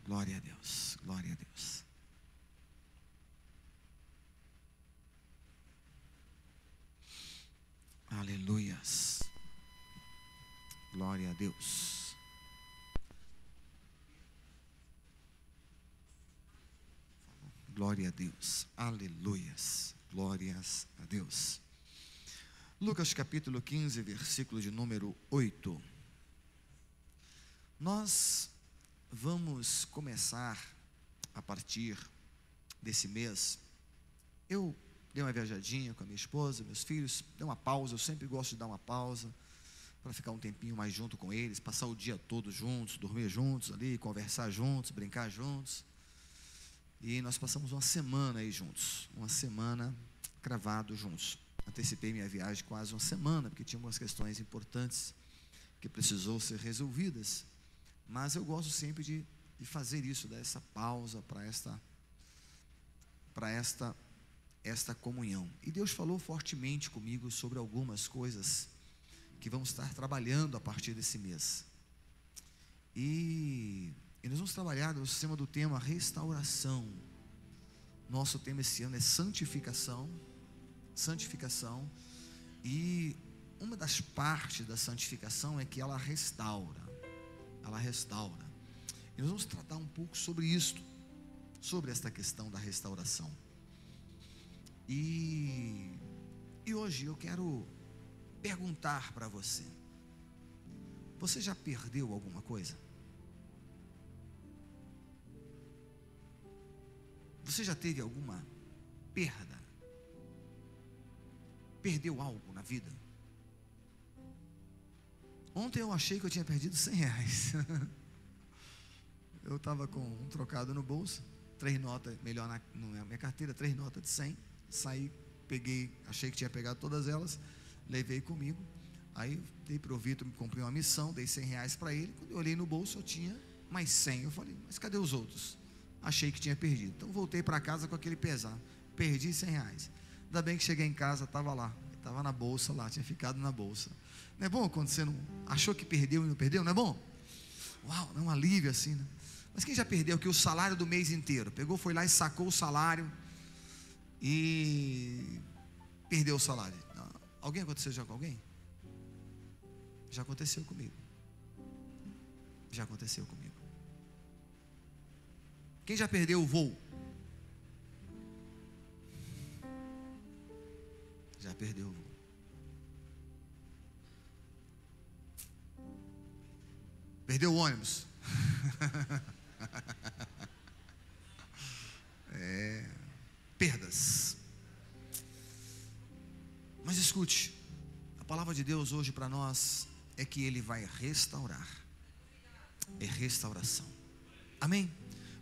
Glória a Deus, glória a Deus. Aleluias. Glória a Deus. Glória a Deus. Aleluias. Glórias a Deus. Lucas capítulo 15, versículo de número 8. Nós vamos começar a partir desse mês. Eu dei uma viajadinha com a minha esposa, meus filhos, dei uma pausa. Eu sempre gosto de dar uma pausa para ficar um tempinho mais junto com eles, passar o dia todo juntos, dormir juntos ali, conversar juntos, brincar juntos. E nós passamos uma semana aí juntos, uma semana cravado juntos. Antecipei minha viagem quase uma semana, porque tinha algumas questões importantes que precisou ser resolvidas. Mas eu gosto sempre de fazer isso, dar essa pausa para esta comunhão. E Deus falou fortemente comigo sobre algumas coisas que vamos estar trabalhando a partir desse mês. E nós vamos trabalhar no sistema do tema restauração. Nosso tema esse ano é santificação. Santificação. E uma das partes da santificação é que ela restaura. Ela restaura. E nós vamos tratar um pouco sobre isto, sobre esta questão da restauração. E hoje eu quero perguntar para você: você já perdeu alguma coisa? Você já teve alguma perda? Perdeu algo na vida? Ontem eu achei que eu tinha perdido R$100. Eu estava com um trocado no bolso, 3 notas, melhor na minha carteira, 3 notas de 100. Saí, peguei, achei que tinha pegado todas elas, levei comigo. Aí dei para o Vitor, me comprei uma missão, dei R$100 para ele. Quando eu olhei no bolso, eu tinha mais 100. Eu falei, mas cadê os outros? Achei que tinha perdido. Então voltei para casa com aquele pesar. Perdi R$100. Ainda bem que cheguei em casa, estava lá. Estava na bolsa lá, tinha ficado na bolsa. Não é bom quando você não achou que perdeu e não perdeu? Não é bom? Uau, é um alívio assim, né? Mas quem já perdeu que o salário do mês inteiro? Pegou, foi lá e sacou o salário e perdeu o salário. Não. Alguém aconteceu já com alguém? Já aconteceu comigo. Já aconteceu comigo. Quem já perdeu o voo? Já perdeu o voo. Perdeu o ônibus. Perdas. Mas escute, a palavra de Deus hoje para nós é que Ele vai restaurar. É restauração. Amém?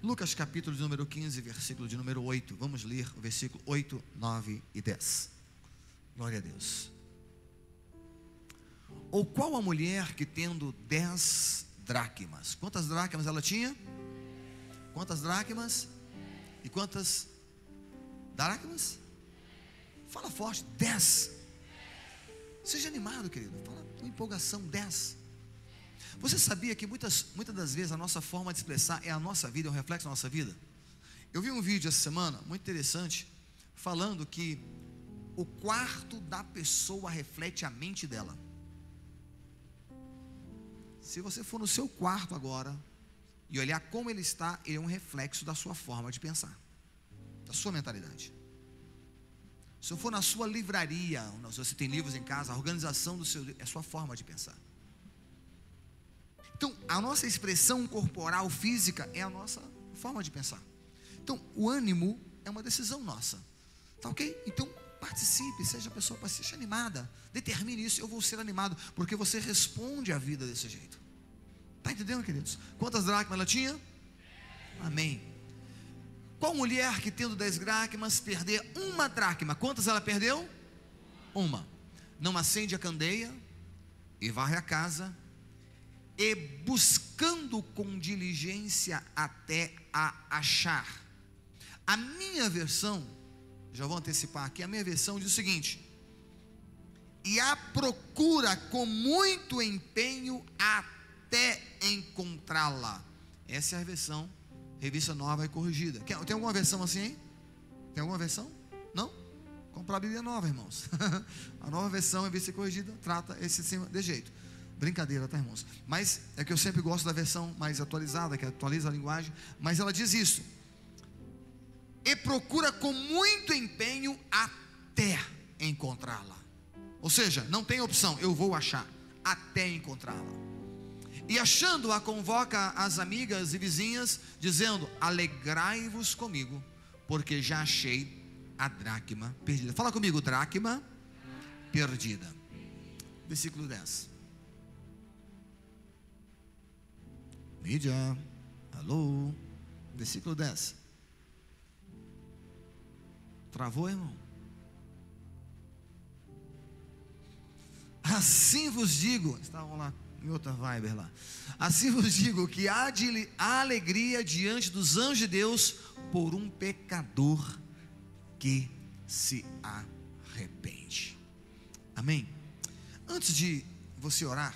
Lucas capítulo de número 15, versículo de número 8. Vamos ler o versículo 8, 9 e 10. Glória a Deus. Ou qual a mulher que tendo 10 dracmas? Quantas dracmas ela tinha? Quantas dracmas? E quantas dracmas? Fala forte, 10. Seja animado, querido. Fala com empolgação, 10. Você sabia que muitas das vezes a nossa forma de expressar é a nossa vida, é um reflexo da nossa vida? Eu vi um vídeo essa semana, muito interessante, falando que o quarto da pessoa reflete a mente dela. Se você for no seu quarto agora e olhar como ele está, ele é um reflexo da sua forma de pensar, da sua mentalidade. Se eu for na sua livraria, se você tem livros em casa, a organização do seu é a sua forma de pensar. Então, a nossa expressão corporal, física, é a nossa forma de pensar. Então, o ânimo é uma decisão nossa. Tá ok? Então, participe, seja pessoa, seja animada. Determine isso, eu vou ser animado, porque você responde à vida desse jeito. Tá entendendo, queridos? Quantas dracmas ela tinha? Amém. Qual mulher que tendo 10 dracmas perder uma dracma? Quantas ela perdeu? Uma. Não acende a candeia e varre a casa, e buscando com diligência até a achar. A minha versão, já vou antecipar aqui, a minha versão diz o seguinte: e a procura com muito empenho até encontrá-la. Essa é a versão Revista Nova e Corrigida. Tem alguma versão assim, hein? Tem alguma versão? Não? Comprar a Bíblia nova, irmãos. A nova versão, Revista e Corrigida, trata esse cima de jeito. Brincadeira, tá, irmãos? Mas é que eu sempre gosto da versão mais atualizada, que atualiza a linguagem. Mas ela diz isso: e procura com muito empenho até encontrá-la. Ou seja, não tem opção, eu vou achar até encontrá-la. E achando-a, convoca as amigas e vizinhas, dizendo: alegrai-vos comigo, porque já achei a dracma perdida. Fala comigo, dracma perdida. Versículo 10. Mídia, alô. Versículo 10. Travou, irmão? Assim vos digo, estavam lá em outra vibe lá. Assim vos digo que há de alegria diante dos anjos de Deus por um pecador que se arrepende. Amém? Antes de você orar,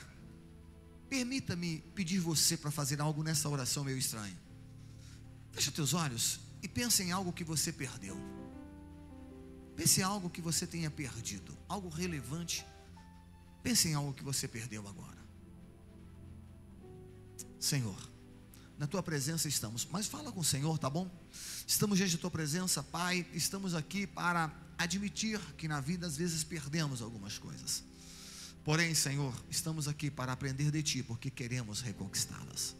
permita-me pedir você para fazer algo nessa oração meio estranha. Fecha teus olhos e pensa em algo que você perdeu. Pense em algo que você tenha perdido, algo relevante. Pense em algo que você perdeu agora. Senhor, na tua presença estamos, mas fala com o Senhor, tá bom? Estamos diante da tua presença, Pai. Estamos aqui para admitir que na vida às vezes perdemos algumas coisas. Porém, Senhor, estamos aqui para aprender de ti, porque queremos reconquistá-las.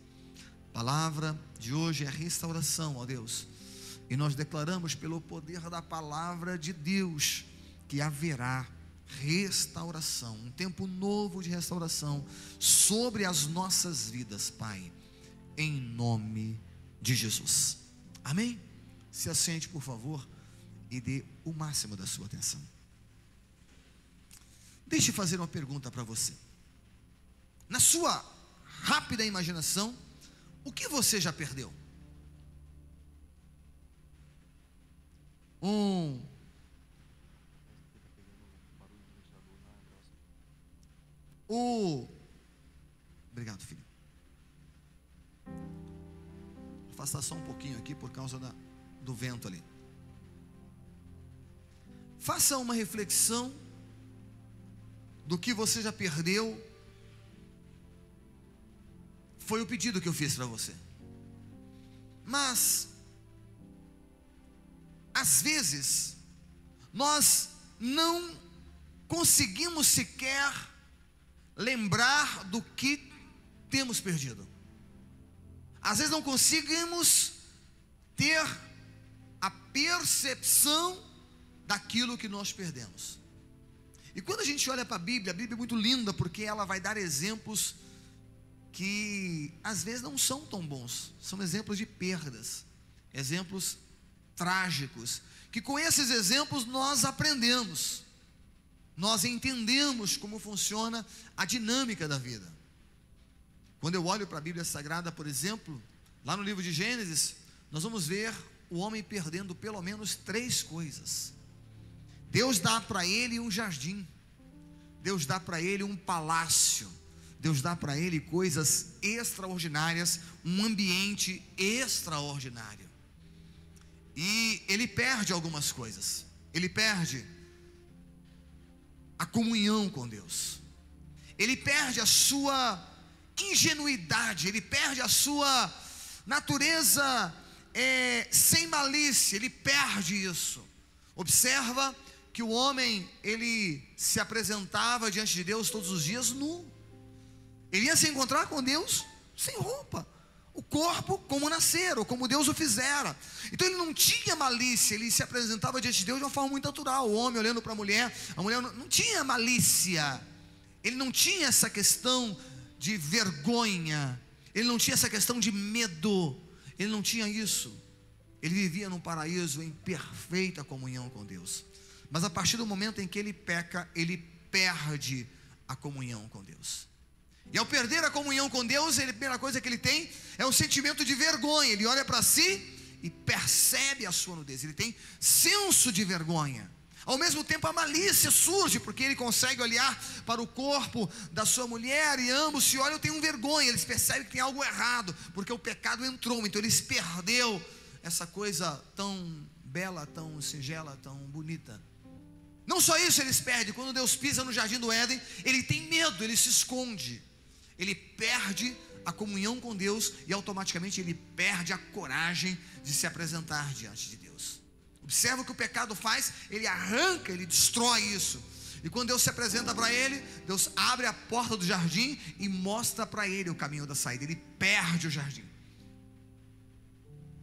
A palavra de hoje é restauração, ó Deus. E nós declaramos pelo poder da palavra de Deus que haverá restauração, um tempo novo de restauração sobre as nossas vidas, Pai, em nome de Jesus. Amém? Se assente, por favor, e dê o máximo da sua atenção. Deixe eu fazer uma pergunta para você. Na sua rápida imaginação, o que você já perdeu? Obrigado, filho. Vou afastar só um pouquinho aqui por causa do vento ali. Faça uma reflexão do que você já perdeu. Foi o pedido que eu fiz para você. Mas às vezes nós não conseguimos sequer lembrar do que temos perdido. Às vezes não conseguimos ter a percepção daquilo que nós perdemos. E quando a gente olha para a Bíblia é muito linda, porque ela vai dar exemplos que às vezes não são tão bons. São exemplos de perdas, exemplos trágicos, que com esses exemplos nós aprendemos, nós entendemos como funciona a dinâmica da vida. Quando eu olho para a Bíblia Sagrada, por exemplo, lá no livro de Gênesis, nós vamos ver o homem perdendo pelo menos 3 coisas. Deus dá para ele um jardim, Deus dá para ele um palácio, Deus dá para ele coisas extraordinárias, um ambiente extraordinário. E ele perde algumas coisas. Ele perde a comunhão com Deus. Ele perde a sua ingenuidade. Ele perde a sua natureza sem malícia. Ele perde isso. Observa que o homem, ele se apresentava diante de Deus todos os dias nu. Ele ia se encontrar com Deus sem roupa, o corpo como nascer, ou como Deus o fizera. Então ele não tinha malícia, ele se apresentava diante de Deus de uma forma muito natural. O homem olhando para a mulher não tinha malícia, ele não tinha essa questão de vergonha, ele não tinha essa questão de medo, ele não tinha isso. Ele vivia num paraíso em perfeita comunhão com Deus. Mas a partir do momento em que ele peca, ele perde a comunhão com Deus. E ao perder a comunhão com Deus, a primeira coisa que ele tem é um sentimento de vergonha. Ele olha para si e percebe a sua nudez. Ele tem senso de vergonha. Ao mesmo tempo a malícia surge, porque ele consegue olhar para o corpo da sua mulher e ambos se olham, têm vergonha, eles percebem que tem algo errado, porque o pecado entrou, então eles perderam essa coisa tão bela, tão singela, tão bonita. Não só isso eles perdem, quando Deus pisa no jardim do Éden, ele tem medo, ele se esconde, ele perde a comunhão com Deus e automaticamente ele perde a coragem de se apresentar diante de Deus. Observa o que o pecado faz, ele arranca, ele destrói isso. E quando Deus se apresenta para ele, Deus abre a porta do jardim e mostra para ele o caminho da saída. Ele perde o jardim.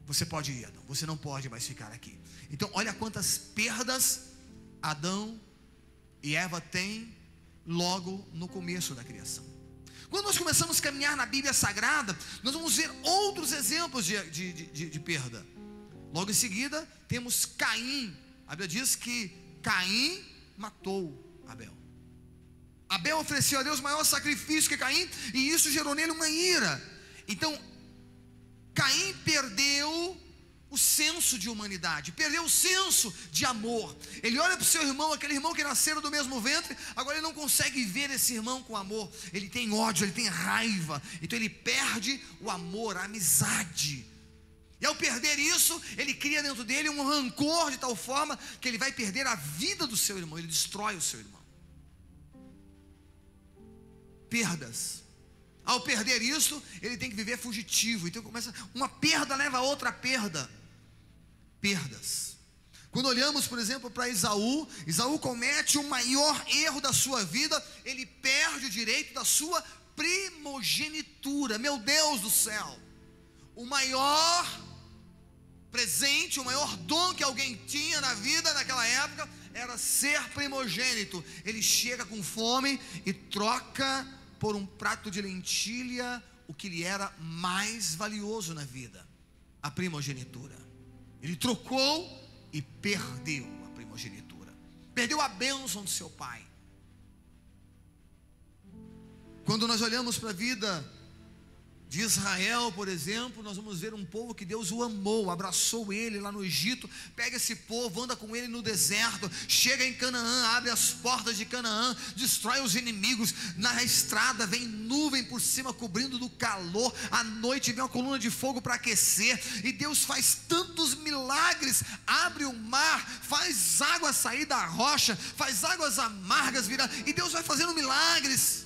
Você pode ir, Adão, você não pode mais ficar aqui. Então olha quantas perdas Adão e Eva têm logo no começo da criação. Quando nós começamos a caminhar na Bíblia Sagrada, nós vamos ver outros exemplos de perda. Logo em seguida, temos Caim. A Bíblia diz que Caim matou Abel. Abel ofereceu a Deus maior sacrifício que Caim, e isso gerou nele uma ira. Então, Caim perdeu o senso de humanidade, perdeu o senso de amor. Ele olha para o seu irmão, aquele irmão que nasceram do mesmo ventre, agora ele não consegue ver esse irmão com amor. Ele tem ódio, ele tem raiva. Então ele perde o amor, a amizade. E ao perder isso, ele cria dentro dele um rancor de tal forma que ele vai perder a vida do seu irmão, ele destrói o seu irmão. Perdas. Ao perder isso, ele tem que viver fugitivo. Então começa, uma perda leva a outra perda. Perdas. Quando olhamos, por exemplo, para Esaú, Esaú comete o maior erro da sua vida, ele perde o direito da sua primogenitura. Meu Deus do céu! O maior presente, o maior dom que alguém tinha na vida naquela época era ser primogênito. Ele chega com fome e troca por um prato de lentilha o que lhe era mais valioso na vida, a primogenitura. Ele trocou e perdeu a primogenitura, perdeu a bênção do seu pai. Quando nós olhamos para a vida de Israel, por exemplo, nós vamos ver um povo que Deus o amou, abraçou ele lá no Egito, pega esse povo, anda com ele no deserto, chega em Canaã, abre as portas de Canaã, destrói os inimigos, na estrada vem nuvem por cima cobrindo do calor, à noite vem uma coluna de fogo para aquecer, e Deus faz tantos milagres, abre o mar, faz água sair da rocha, faz águas amargas virar, e Deus vai fazendo milagres.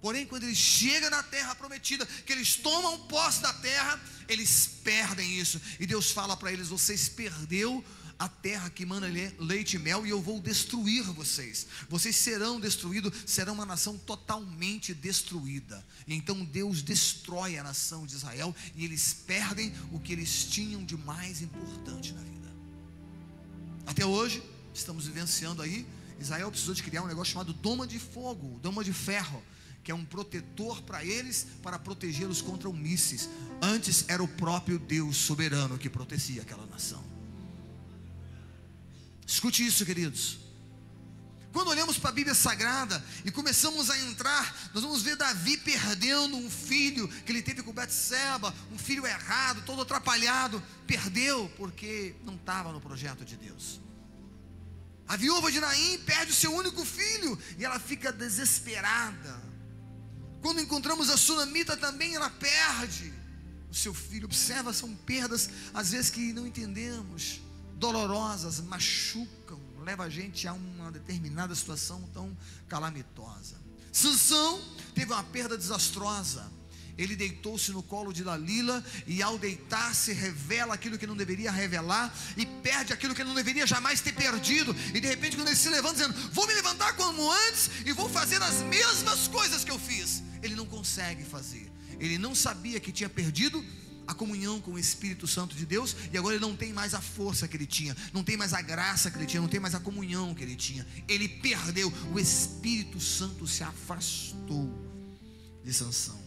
Porém, quando eles chegam na terra prometida, que eles tomam posse da terra, eles perdem isso. E Deus fala para eles: vocês perderam a terra que mana leite e mel, e eu vou destruir vocês. Vocês serão destruídos, serão uma nação totalmente destruída. E então Deus destrói a nação de Israel, e eles perdem o que eles tinham de mais importante na vida. Até hoje, estamos vivenciando aí, Israel precisou de criar um negócio chamado doma de fogo, doma de ferro, que é um protetor para eles, para protegê-los contra mísseis. Antes era o próprio Deus soberano que protegia aquela nação. Escute isso, queridos. Quando olhamos para a Bíblia Sagrada e começamos a entrar, nós vamos ver Davi perdendo um filho que ele teve com Betseba, um filho errado, todo atrapalhado. Perdeu porque não estava no projeto de Deus. A viúva de Naim perde o seu único filho e ela fica desesperada. Quando encontramos a sunamita também, ela perde o seu filho. Observa, são perdas às vezes que não entendemos, dolorosas, machucam, leva a gente a uma determinada situação tão calamitosa. Sansão teve uma perda desastrosa. Ele deitou-se no colo de Dalila, e ao deitar-se revela aquilo que não deveria revelar, e perde aquilo que não deveria jamais ter perdido. E de repente, quando ele se levanta dizendo: vou me levantar como antes e vou fazer as mesmas coisas que eu fiz, ele não consegue fazer. Ele não sabia que tinha perdido a comunhão com o Espírito Santo de Deus, e agora ele não tem mais a força que ele tinha, não tem mais a graça que ele tinha, não tem mais a comunhão que ele tinha. Ele perdeu, o Espírito Santo se afastou de Sansão.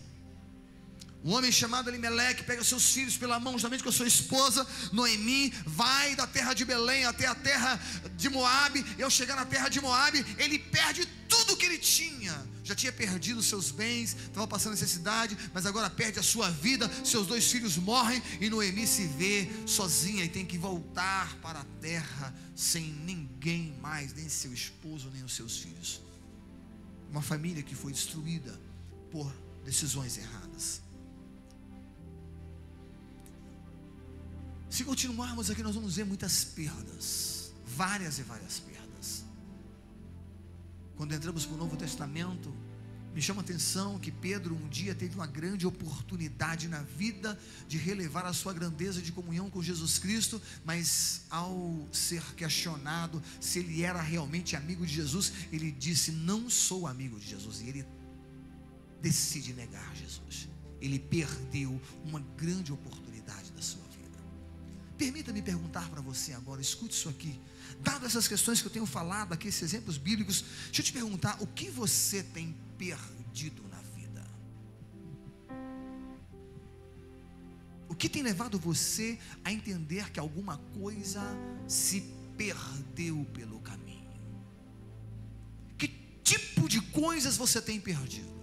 Um homem chamado Elimeleque pega seus filhos pela mão, juntamente com a sua esposa Noemi, vai da terra de Belém até a terra de Moabe. E ao chegar na terra de Moabe, ele perde tudo que ele tinha. Já tinha perdido seus bens, estava passando necessidade, mas agora perde a sua vida. Seus 2 filhos morrem e Noemi se vê sozinha e tem que voltar para a terra sem ninguém mais, nem seu esposo, nem os seus filhos. Uma família que foi destruída por decisões erradas. Se continuarmos aqui, nós vamos ver muitas perdas, várias e várias perdas. Quando entramos para o Novo Testamento, me chama a atenção que Pedro um dia teve uma grande oportunidade na vida de relevar a sua grandeza de comunhão com Jesus Cristo, mas ao ser questionado se ele era realmente amigo de Jesus, ele disse: não sou amigo de Jesus. E ele decide negar Jesus. Ele perdeu uma grande oportunidade da sua vida. Permita-me perguntar para você agora, escute isso aqui. Dado essas questões que eu tenho falado aqui, esses exemplos bíblicos, deixa eu te perguntar: o que você tem perdido na vida? O que tem levado você a entender que alguma coisa se perdeu pelo caminho? Que tipo de coisas você tem perdido?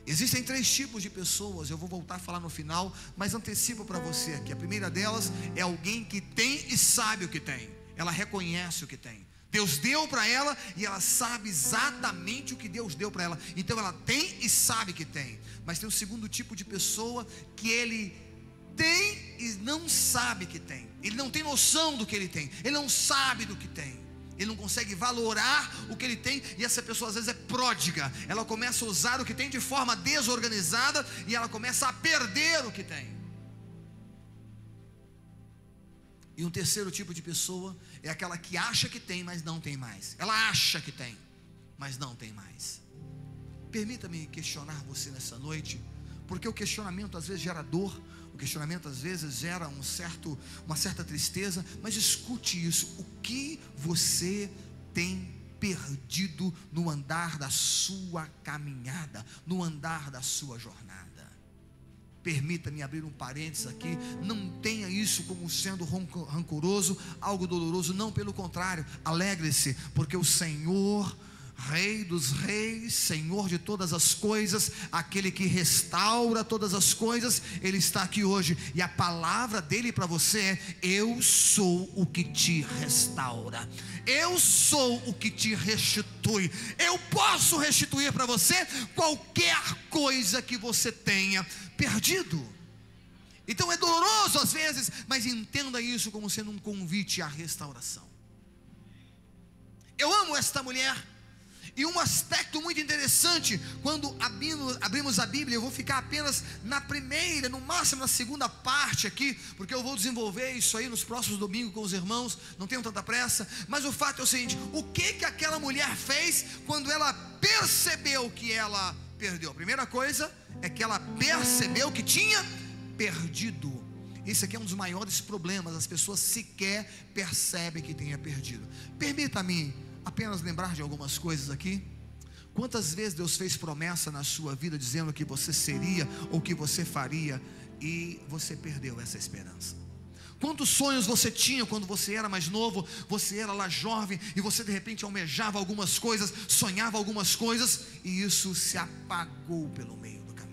Existem 3 tipos de pessoas, eu vou voltar a falar no final, mas antecipo para você aqui. A primeira delas é alguém que tem e sabe o que tem. Ela reconhece o que tem. Deus deu para ela e ela sabe exatamente o que Deus deu para ela. Então ela tem e sabe que tem. Mas tem o segundo tipo de pessoa que ele tem e não sabe que tem. Ele não tem noção do que ele tem. Ele não sabe do que tem. Ele não consegue valorar o que ele tem. E essa pessoa às vezes é pródiga. Ela começa a usar o que tem de forma desorganizada e ela começa a perder o que tem. E um terceiro tipo de pessoa é aquela que acha que tem, mas não tem mais. Ela acha que tem, mas não tem mais. Permita-me questionar você nessa noite, porque o questionamento às vezes gera dor, o questionamento às vezes gera uma certa tristeza, mas escute isso: o que você tem perdido no andar da sua caminhada, no andar da sua jornada? Permita-me abrir um parênteses aqui: não tenha isso como sendo rancoroso, algo doloroso, não, pelo contrário, alegre-se, porque o Senhor, Rei dos reis, Senhor de todas as coisas, aquele que restaura todas as coisas, Ele está aqui hoje, e a palavra dele para você é: eu sou o que te restaura, eu sou o que te restitui, eu posso restituir para você qualquer coisa que você tenha perdido. Então é doloroso às vezes, mas entenda isso como sendo um convite à restauração. Eu amo esta mulher. E um aspecto muito interessante, quando abrimos a Bíblia, eu vou ficar apenas na primeira, no máximo na segunda parte aqui, porque eu vou desenvolver isso aí nos próximos domingos com os irmãos, não tenho tanta pressa. Mas o fato é o seguinte: o que aquela mulher fez quando ela percebeu que ela perdeu? A primeira coisa é que ela percebeu que tinha perdido. Esse aqui é um dos maiores problemas, as pessoas sequer percebem que tenha perdido. Permita-me apenas lembrar de algumas coisas aqui. Quantas vezes Deus fez promessa na sua vida dizendo que você seria ou que você faria e você perdeu essa esperança? Quantos sonhos você tinha quando você era mais novo, você era lá jovem e você de repente almejava algumas coisas, sonhava algumas coisas, e isso se apagou pelo meio do caminho.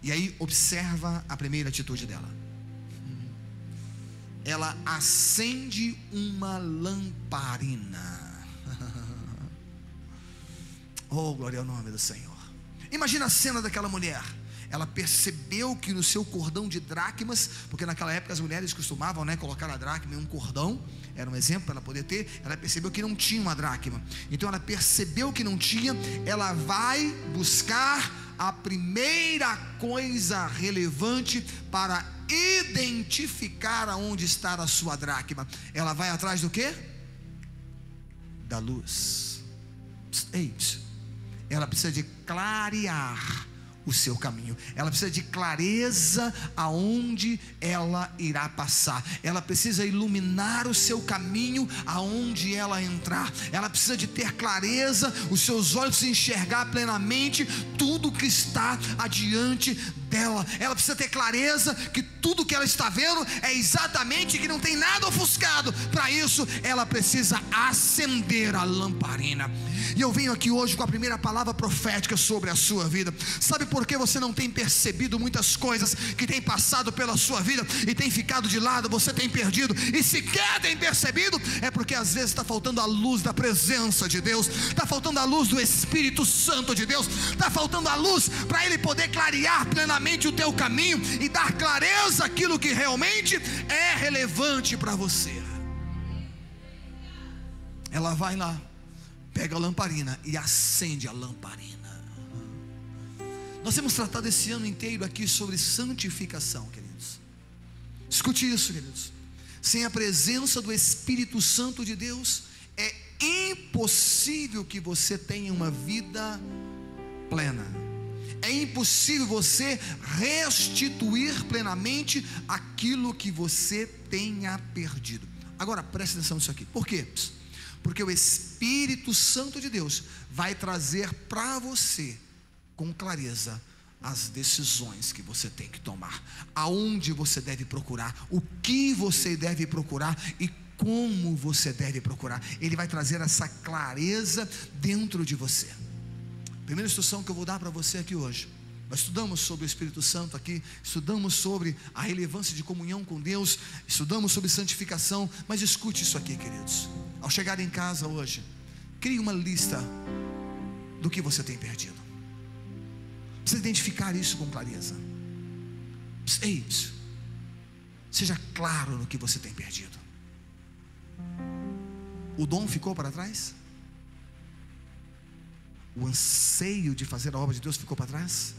E aí observa a primeira atitude dela. Ela acende uma lamparina. Oh, glória ao nome do Senhor. Imagina a cena daquela mulher. Ela percebeu que no seu cordão de dracmas, porque naquela época as mulheres costumavam, colocar a dracma em um cordão, era um exemplo para ela poder ter. Ela percebeu que não tinha uma dracma, então ela percebeu que não tinha. Ela vai buscar a primeira coisa relevante para identificar aonde está a sua dracma. Ela vai atrás do quê? Da luz. Ela precisa de clarear o seu caminho. Ela precisa de clareza aonde ela irá passar. Ela precisa iluminar o seu caminho aonde ela entrar. Ela precisa de ter clareza, os seus olhos se enxergar plenamente tudo que está adiante dela. Ela precisa ter clareza que tudo que ela está vendo é exatamente, que não tem nada ofuscado. Para isso ela precisa acender a lamparina. E eu venho aqui hoje com a primeira palavra profética sobre a sua vida. Sabe por que você não tem percebido muitas coisas que tem passado pela sua vida e tem ficado de lado? Você tem perdido e sequer tem percebido? É porque às vezes está faltando a luz da presença de Deus, está faltando a luz do Espírito Santo de Deus, está faltando a luz para Ele poder clarear plenamente o teu caminho e dar clareza àquilo que realmente é relevante para você. Ela vai lá, pega a lamparina e acende a lamparina. Nós temos tratado esse ano inteiro aqui sobre santificação, queridos. Escute isso, queridos. Sem a presença do Espírito Santo de Deus, é impossível que você tenha uma vida plena. É impossível você restituir plenamente aquilo que você tenha perdido. Agora preste atenção nisso aqui. Por quê? Porque o Espírito Santo de Deus vai trazer para você com clareza as decisões que você tem que tomar, aonde você deve procurar, o que você deve procurar e como você deve procurar. Ele vai trazer essa clareza dentro de você. Primeira instrução que eu vou dar para você aqui hoje. Nós estudamos sobre o Espírito Santo aqui, estudamos sobre a relevância de comunhão com Deus, estudamos sobre santificação, mas escute isso aqui, queridos. Ao chegar em casa hoje, crie uma lista do que você tem perdido. Precisa identificar isso com clareza. Seja claro no que você tem perdido. O dom ficou para trás? O anseio de fazer a obra de Deus ficou para trás?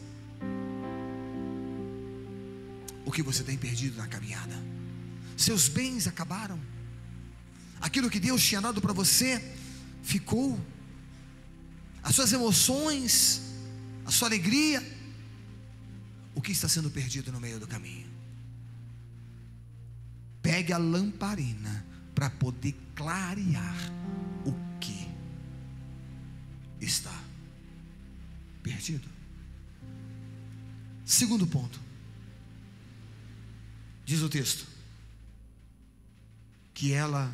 O que você tem perdido na caminhada? Seus bens acabaram? Aquilo que Deus tinha dado para você ficou? As suas emoções, a sua alegria, o que está sendo perdido no meio do caminho? Pegue a lamparina para poder clarear o que está perdido. Segundo ponto, diz o texto que ela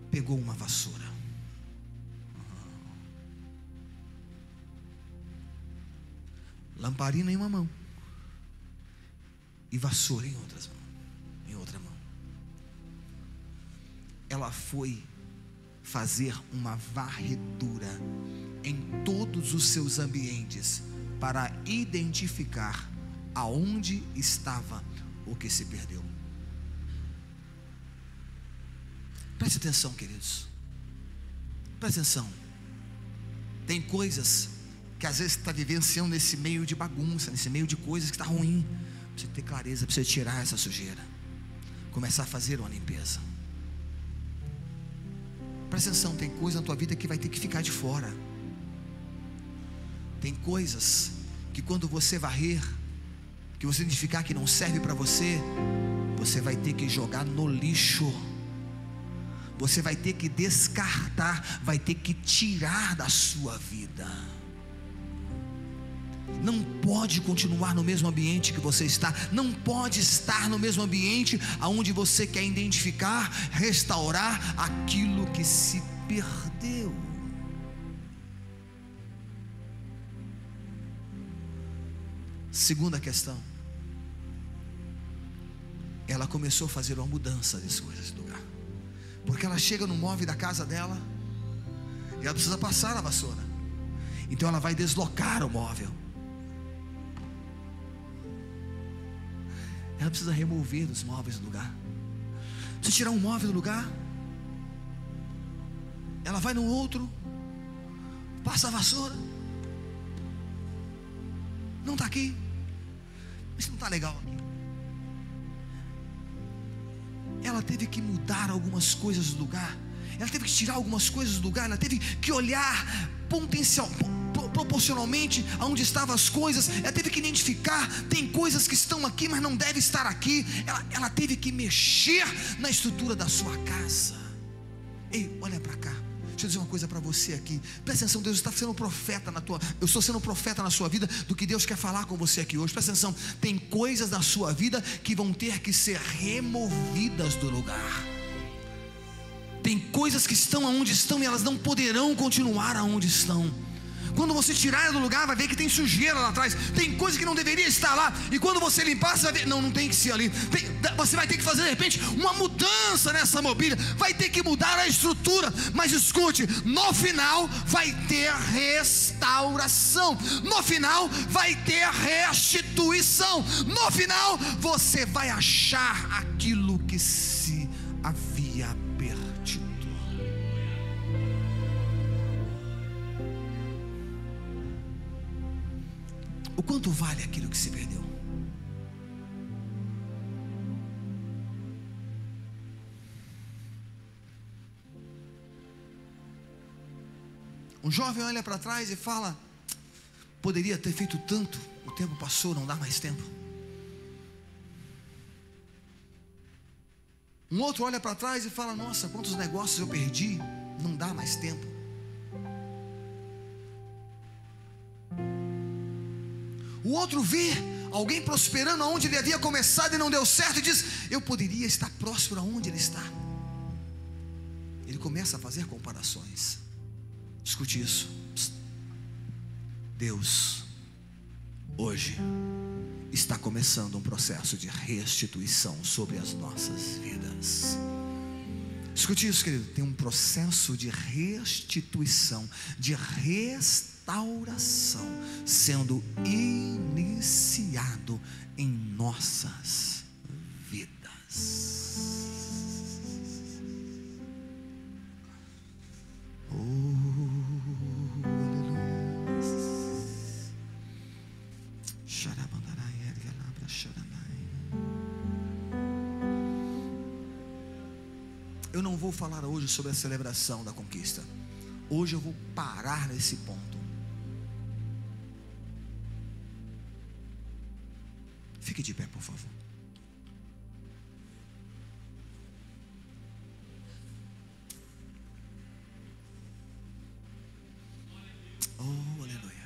pegou uma vassoura. Lamparina em uma mão e vassoura em outra mão. Ela foi fazer uma varredura em todos os seus ambientes para identificar aonde estava o que se perdeu. Preste atenção, queridos. Preste atenção. Tem coisas que às vezes você está vivenciando nesse meio de bagunça, nesse meio de coisas que está ruim. Precisa ter clareza, precisa tirar essa sujeira, começar a fazer uma limpeza. Presta atenção, tem coisa na tua vida que vai ter que ficar de fora. Tem coisas que quando você varrer, que você identificar que não serve para você, você vai ter que jogar no lixo. Você vai ter que descartar, vai ter que tirar da sua vida. Não pode continuar no mesmo ambiente que você está. Não pode estar no mesmo ambiente aonde você quer identificar, restaurar aquilo que se perdeu. Segunda questão, ela começou a fazer uma mudança das coisas do lugar, porque ela chega no móvel da casa dela e ela precisa passar a vassoura, então ela vai deslocar o móvel, ela precisa remover os móveis do lugar, precisa tirar um móvel do lugar, ela vai no outro, passa a vassoura, não está aqui, isso não está legal aqui. Ela teve que mudar algumas coisas do lugar, ela teve que tirar algumas coisas do lugar, ela teve que olhar proporcionalmente aonde estavam as coisas, ela teve que identificar, tem coisas que estão aqui, mas não devem estar aqui. Ela teve que mexer na estrutura da sua casa. Ei, olha para cá. Deixa eu dizer uma coisa para você aqui, presta atenção. Deus está sendo profeta eu estou sendo profeta na sua vida, do que Deus quer falar com você aqui hoje. Presta atenção, tem coisas da sua vida que vão ter que ser removidas do lugar. Tem coisas que estão aonde estão e elas não poderão continuar aonde estão. Quando você tirar ela do lugar, vai ver que tem sujeira lá atrás, tem coisa que não deveria estar lá, e quando você limpar, você vai ver, não tem que ser ali. Você vai ter que fazer de repente uma mudança nessa mobília, vai ter que mudar a estrutura. Mas escute, no final vai ter restauração, no final vai ter restituição, no final você vai achar aquilo que se havia perdido. O quanto vale aquilo que se perdeu? Um jovem olha para trás e fala: poderia ter feito tanto, o tempo passou, não dá mais tempo. Um outro olha para trás e fala: nossa, quantos negócios eu perdi, não dá mais tempo. O outro vê alguém prosperando onde ele havia começado e não deu certo, e diz: eu poderia estar próspero onde ele está. Ele começa a fazer comparações. Escute isso. Deus hoje está começando um processo de restituição sobre as nossas vidas. Escute isso, querido. Tem um processo de restituição, de restauração sendo iniciado em nossas vidas. Eu não vou falar hoje sobre a celebração da conquista. Hoje eu vou parar nesse ponto. Fique de pé, por favor. Oh, aleluia.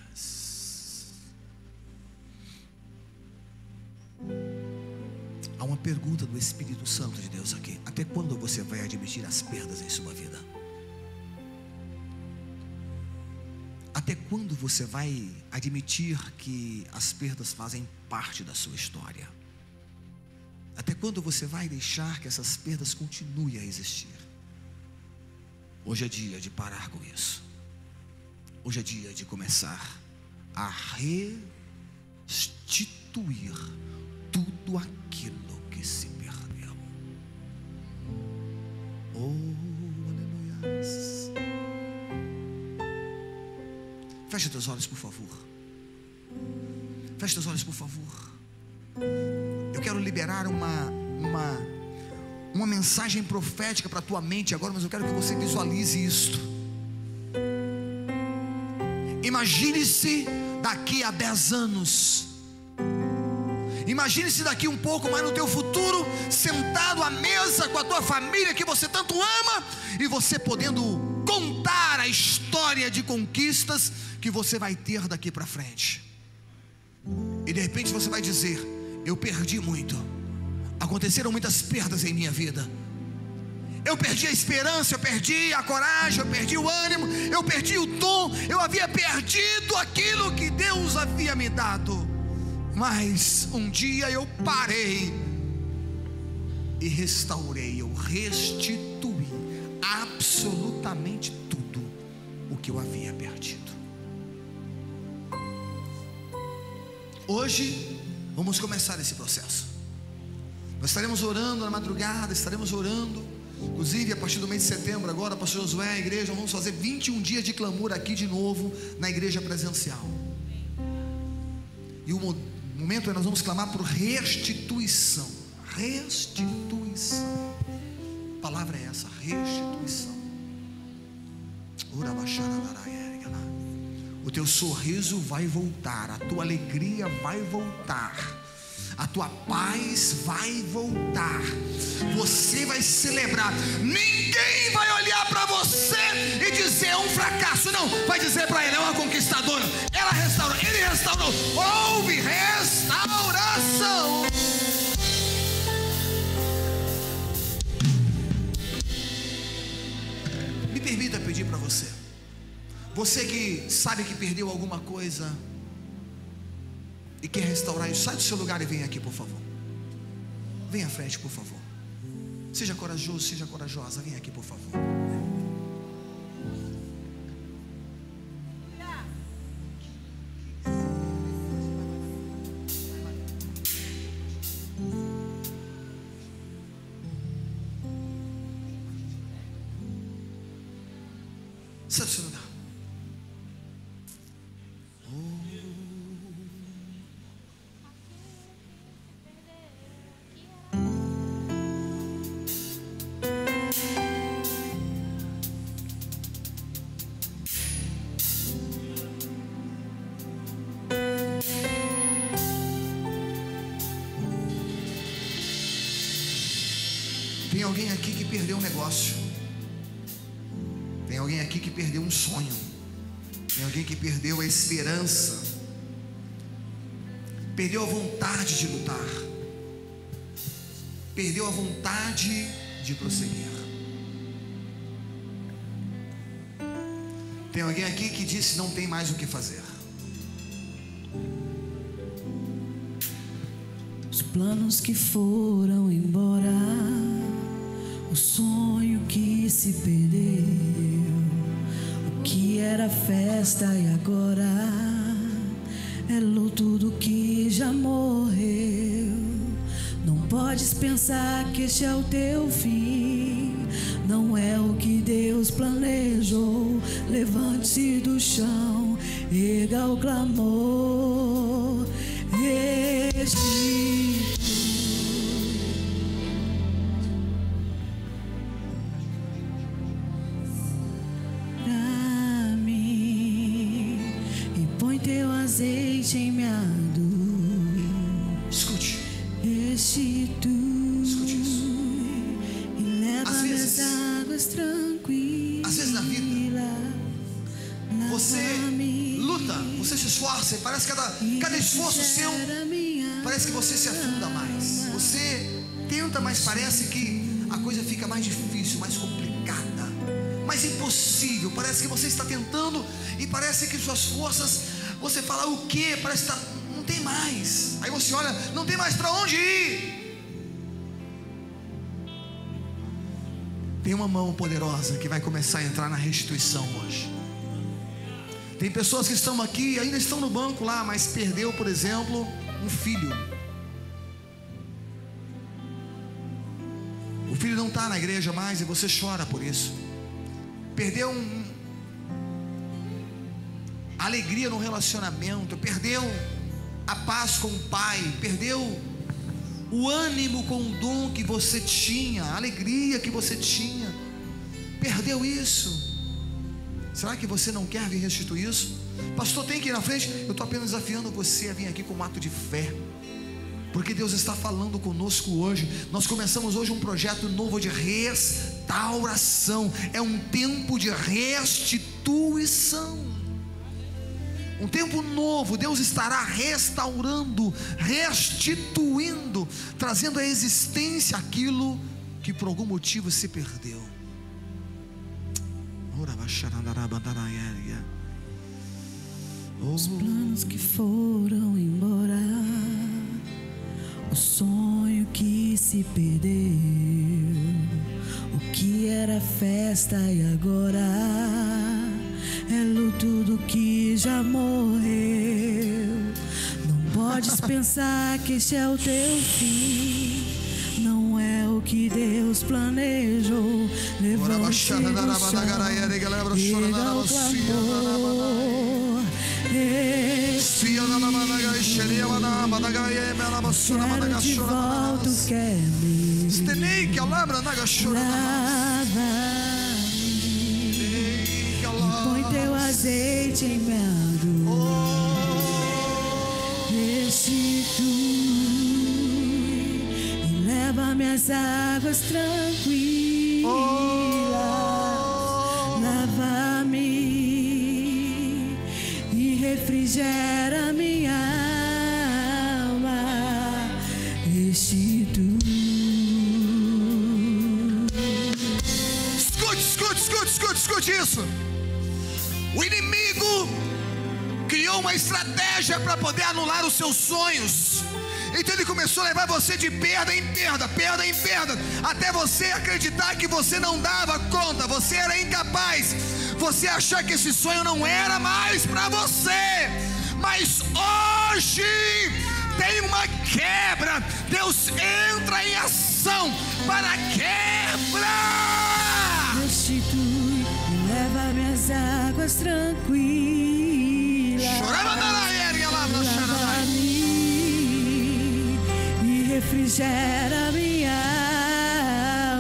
Há uma pergunta do Espírito Santo de Deus aqui: até quando você vai admitir as perdas em sua vida? Até quando você vai admitir que as perdas fazem parte da sua história? Até quando você vai deixar que essas perdas continuem a existir? Hoje é dia de parar com isso. Hoje é dia de começar a restituir tudo aquilo que se perdeu. Oh, aleluia. Feche teus olhos, por favor. Feche teus olhos, por favor. Eu quero liberar uma mensagem profética para a tua mente agora, mas eu quero que você visualize isto. Imagine-se daqui a 10 anos. Imagine-se daqui um pouco mais no teu futuro, sentado à mesa com a tua família que você tanto ama, e você podendo contar a história de conquistas que você vai ter daqui para frente. E de repente você vai dizer: eu perdi muito, aconteceram muitas perdas em minha vida, eu perdi a esperança, eu perdi a coragem, eu perdi o ânimo, eu perdi o dom, eu havia perdido aquilo que Deus havia me dado. Mas um dia eu parei e restaurei, eu restituí absolutamente tudo o que eu havia perdido. Hoje vamos começar esse processo. Nós estaremos orando na madrugada, estaremos orando, inclusive a partir do mês de setembro, agora, pastor Josué, a igreja, vamos fazer 21 dias de clamor aqui de novo, na igreja presencial. E o momento é nós vamos clamar por restituição. Restituição. A palavra é essa, restituição. O teu sorriso vai voltar, a tua alegria vai voltar, a tua paz vai voltar. Você vai celebrar. Ninguém vai olhar para você e dizer é um fracasso. Não, vai dizer para ele, é uma conquistadora. Ela restaurou, ele restaurou. Houve restauração. Me permita pedir para você. Você que sabe que perdeu alguma coisa e quer restaurar isso, sai do seu lugar e vem aqui, por favor. Vem à frente, por favor. Seja corajoso, seja corajosa. Vem aqui, por favor. Sai do seu lugar. Tem alguém aqui que perdeu um negócio. Tem alguém aqui que perdeu um sonho. Tem alguém que perdeu a esperança. Perdeu a vontade de lutar. Perdeu a vontade de prosseguir. Tem alguém aqui que disse não tem mais o que fazer. Os planos que foram embora, o sonho que se perdeu, o que era festa e agora é luto do que já morreu. Não podes pensar que este é o teu fim, não é o que Deus planejou. Levante-se do chão, erga o clamor, azeite em minha dor. Escute. Restitui. Escute isso. E leva as águas tranquilas. Às vezes na vida você luta, você se esforça, e parece que cada esforço seu parece que você se afunda mais. Você tenta, mas parece que a coisa fica mais difícil, mais complicada, mais impossível. Parece que você está tentando e parece que suas forças, você fala o quê? Parece que não tem mais. Aí você olha, não tem mais para onde ir. Tem uma mão poderosa que vai começar a entrar na restituição hoje. Tem pessoas que estão aqui, ainda estão no banco lá, mas perdeu, por exemplo, um filho. O filho não está na igreja mais e você chora por isso. Perdeu a alegria no relacionamento, perdeu a paz com o pai, perdeu o ânimo com o dom que você tinha, a alegria que você tinha, perdeu isso. Será que você não quer vir restituir isso? Pastor, tem que ir na frente. Eu estou apenas desafiando você a vir aqui com um ato de fé, porque Deus está falando conosco hoje. Nós começamos hoje um projeto novo de restauração. É um tempo de restituição, um tempo novo. Deus estará restaurando, restituindo, trazendo à existência aquilo que por algum motivo se perdeu. Os planos que foram embora, o sonho que se perdeu, o que era festa e agora é luto do que já morreu. Não podes pensar que este é o teu fim, não é o que Deus planejou. Levante do chão, erga o clamor. Quero de volta o que é meu. Lava-me e põe teu azeite em minha dor. Restitui e leva-me às águas tranquilas. Lava-me e refrigera minha alma. Restitui. Escute isso. O inimigo criou uma estratégia para poder anular os seus sonhos. Então ele começou a levar você de perda em perda, perda em perda, até você acreditar que você não dava conta, você era incapaz, você achar que esse sonho não era mais para você. Mas hoje tem uma quebra. Deus entra em ação para quebrar. Restitui e leva-me às águas tranquilas. Lava-me e refrigera minha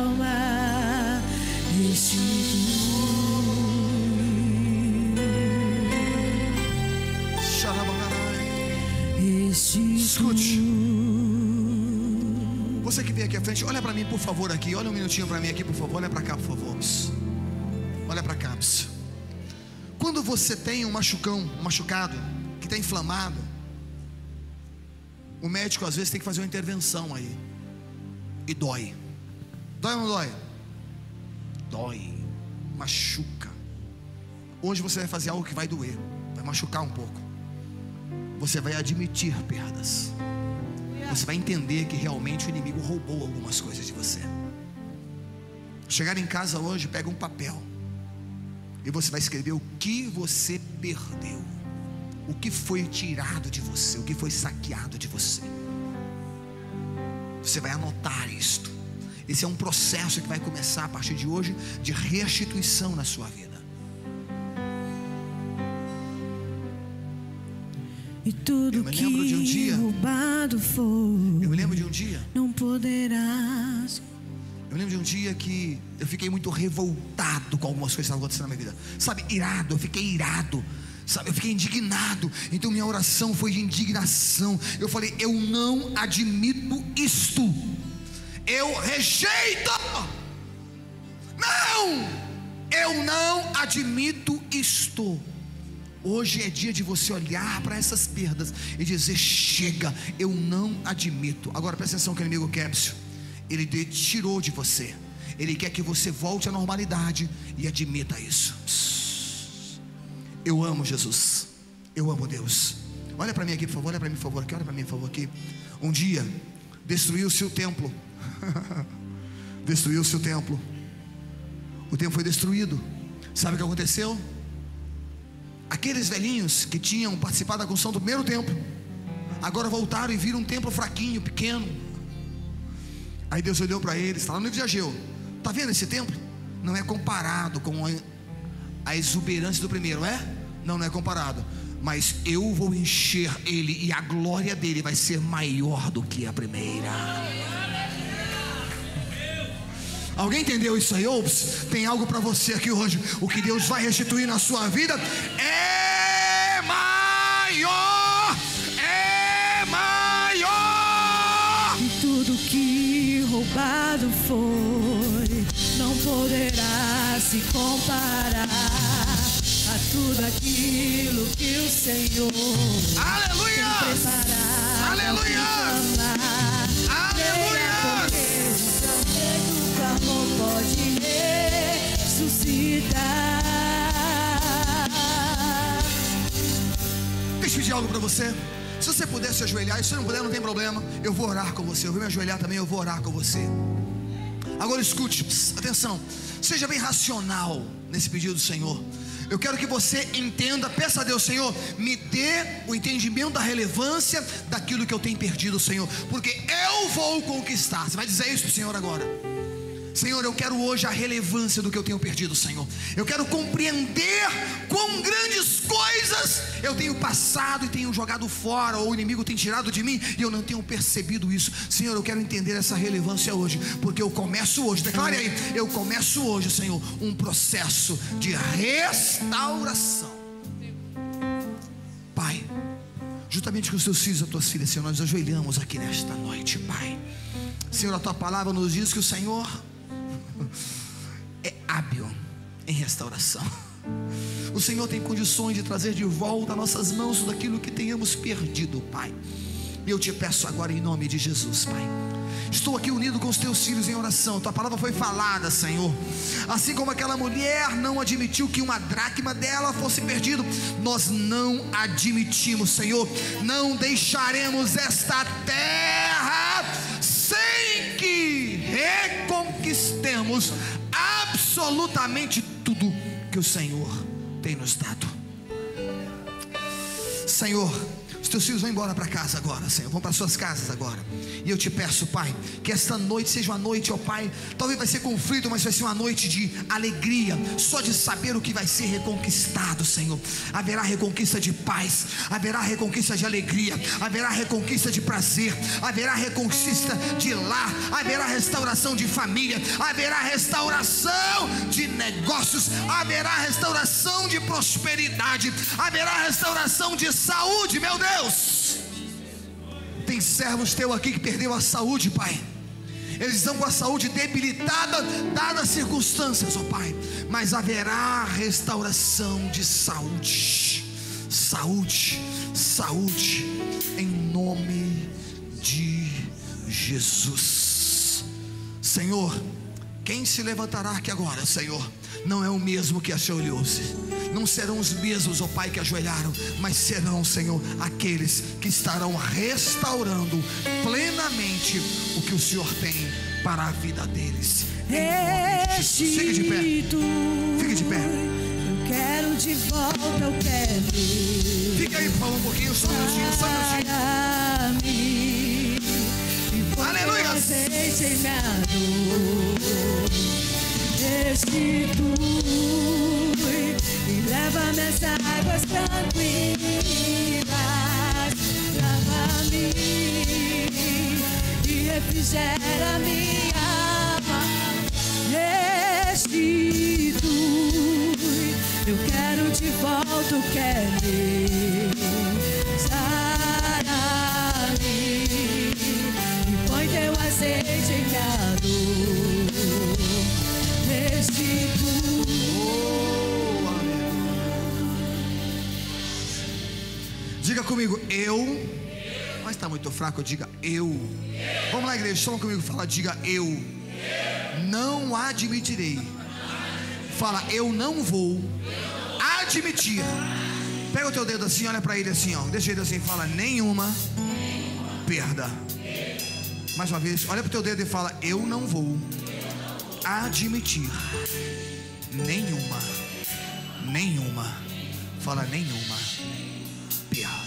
alma. Restitui. Escute. Você que veio aqui à frente, olha para mim por favor aqui. Olha um minutinho para mim aqui por favor. Olha para cá por favor. Olha para cá. Quando você tem um machucado que está inflamado, o médico às vezes tem que fazer uma intervenção aí. E dói. Dói ou não dói? Dói. Machuca. Hoje você vai fazer algo que vai doer, vai machucar um pouco. Você vai admitir perdas. Você vai entender que realmente o inimigo roubou algumas coisas de você. Chegar em casa hoje, pega um papel e você vai escrever o que você perdeu, o que foi tirado de você, o que foi saqueado de você. Você vai anotar isto. Esse é um processo que vai começar a partir de hoje, de restituição na sua vida. E tudo que roubado for, eu me lembro de um dia, não poderás. Eu lembro de um dia que eu fiquei muito revoltado com algumas coisas que estavam acontecendo na minha vida. Sabe, irado, eu fiquei irado. Sabe, eu fiquei indignado. Então minha oração foi de indignação. Eu falei, eu não admito isto. Eu rejeito. Não, eu não admito isto. Hoje é dia de você olhar para essas perdas e dizer, chega, eu não admito. Agora presta atenção que o inimigo quer, ele tirou de você. Ele quer que você volte à normalidade e admita isso. Eu amo Jesus, eu amo Deus. Olha para mim aqui por favor, olha para mim por favor aqui, olha para mim por favor aqui. Um dia destruiu-se o templo. Destruiu-se o templo. O templo foi destruído. Sabe o que aconteceu? Aqueles velhinhos que tinham participado da construção do primeiro templo, agora voltaram e viram um templo fraquinho, pequeno. Aí Deus olhou para eles, está lá no livro de Ageu. Está vendo esse templo? Não é comparado com a exuberância do primeiro, é? Não é comparado. Mas eu vou encher ele e a glória dele vai ser maior do que a primeira. Alguém entendeu isso aí? Ops, tem algo para você aqui hoje. O que Deus vai restituir na sua vida é maior. É maior. E tudo que roubado foi não poderá se comparar a tudo aquilo que o Senhor aleluia tem preparado. Aleluia. Aleluia. pode ressuscitar. Deixa eu pedir algo para você. Se você puder se ajoelhar, e se não puder, não tem problema, eu vou orar com você. Eu vou me ajoelhar também, eu vou orar com você. Agora escute, atenção, seja bem racional nesse pedido do Senhor. Eu quero que você entenda, peça a Deus: Senhor, me dê o entendimento da relevância daquilo que eu tenho perdido, Senhor, porque eu vou conquistar. Você vai dizer isso para o Senhor agora: Senhor, eu quero hoje a relevância do que eu tenho perdido, Senhor. Eu quero compreender quão grandes coisas eu tenho passado e tenho jogado fora, ou o inimigo tem tirado de mim e eu não tenho percebido isso. Senhor, eu quero entender essa relevância hoje, porque eu começo hoje, declare aí, eu começo hoje, Senhor, um processo de restauração. Pai, juntamente com os teus filhos e as tuas filhas, Senhor, nós nos ajoelhamos aqui nesta noite, Pai. Senhor, a tua palavra nos diz que o Senhor é hábil em restauração. O Senhor tem condições de trazer de volta a nossas mãos tudo aquilo que tenhamos perdido, Pai. E eu te peço agora em nome de Jesus, Pai. Estou aqui unido com os teus filhos em oração. Tua palavra foi falada, Senhor. Assim como aquela mulher não admitiu que uma dracma dela fosse perdido, nós não admitimos, Senhor. Não deixaremos esta terra sem que reconquistemos absolutamente tudo que o Senhor tem nos dado. Senhor, os teus filhos vão embora para casa agora, Senhor, vão para suas casas agora. E eu te peço, Pai, que esta noite seja uma noite, ó Pai, talvez vai ser conflito, mas vai ser uma noite de alegria, só de saber o que vai ser reconquistado, Senhor. Haverá reconquista de paz, haverá reconquista de alegria, haverá reconquista de prazer, haverá reconquista de lar, haverá restauração de família, haverá restauração de negócios, haverá restauração de prosperidade, haverá restauração de saúde, meu Deus. Tem servos teus aqui que perdeu a saúde, Pai. Eles estão com a saúde debilitada, dadas as circunstâncias, ó Pai. Mas haverá restauração de saúde. Saúde, saúde, em nome de Jesus. Senhor, quem se levantará aqui agora, Senhor, não é o mesmo que ajoelhou-se. Não serão os mesmos, ó Pai, que ajoelharam, mas serão, Senhor, aqueles que estarão restaurando plenamente o que o Senhor tem para a vida deles. Fique de pé. Fique de pé. Eu quero de volta, eu quero. Fica aí, por favor, um pouquinho, só um minutinho, só um minutinho. Aleluia. Restitui e leva-me às águas tranquilas, lava-me e refrigera minha alma. Restitui, eu quero de volta, eu quero sara-me e põe teu azeite em minha dor. Diga comigo, eu. Mas está muito fraco, diga eu. Vamos lá, igreja, chama comigo, fala, diga eu. Não admitirei. Fala, eu não vou admitir. Pega o teu dedo assim, olha para ele assim, ó. Deixa ele assim, fala, nenhuma perda. Mais uma vez, olha para o teu dedo e fala, eu não vou admitir nenhuma. Fala, nenhuma perda.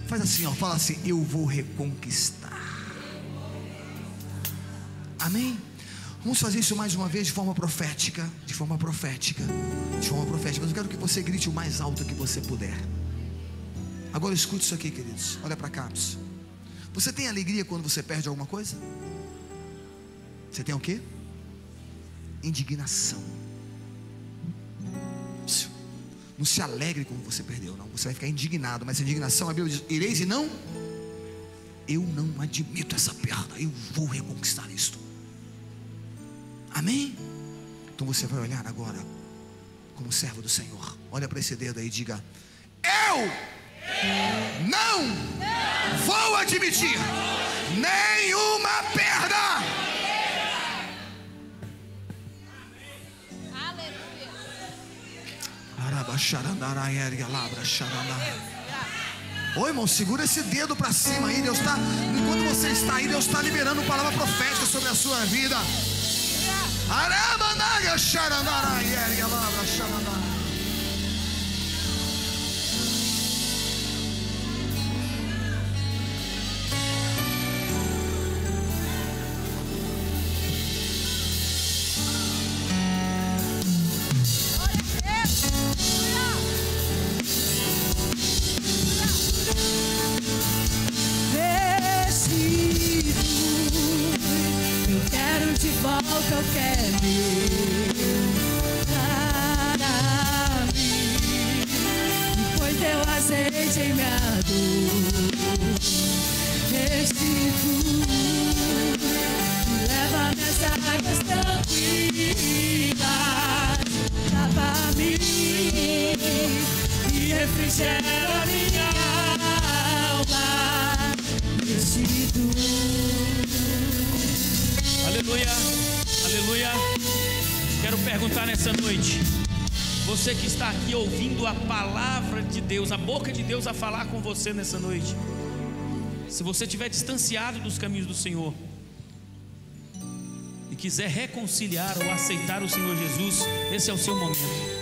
Faz assim, ó, fala assim, eu vou reconquistar. Amém? Vamos fazer isso mais uma vez de forma profética. Mas eu quero que você grite o mais alto que você puder. Agora escute isso aqui, queridos. Olha para cá. Você tem alegria quando você perde alguma coisa? Você tem o quê? Indignação. Não se alegre quando você perdeu, não. Você vai ficar indignado. Mas a indignação, a Bíblia diz, ireis e não. Eu não admito essa perda. Eu vou reconquistar isto. Amém? Então você vai olhar agora como servo do Senhor. Olha para esse dedo aí e diga, eu não vou admitir nenhuma perda. Ô irmão, segura esse dedo para cima aí. Deus está, enquanto você está aí, Deus está liberando palavra profética sobre a sua vida. Eu quero para mim, depois deu azeite em minha dor. Restitui, me leva nessas águas tranquilas, lava mim e refrigera minha alma. Restitui. Aleluia, aleluia. Quero perguntar nessa noite, você que está aqui ouvindo a palavra de Deus, a boca de Deus a falar com você nessa noite, se você estiver distanciado dos caminhos do Senhor e quiser reconciliar ou aceitar o Senhor Jesus, esse é o seu momento.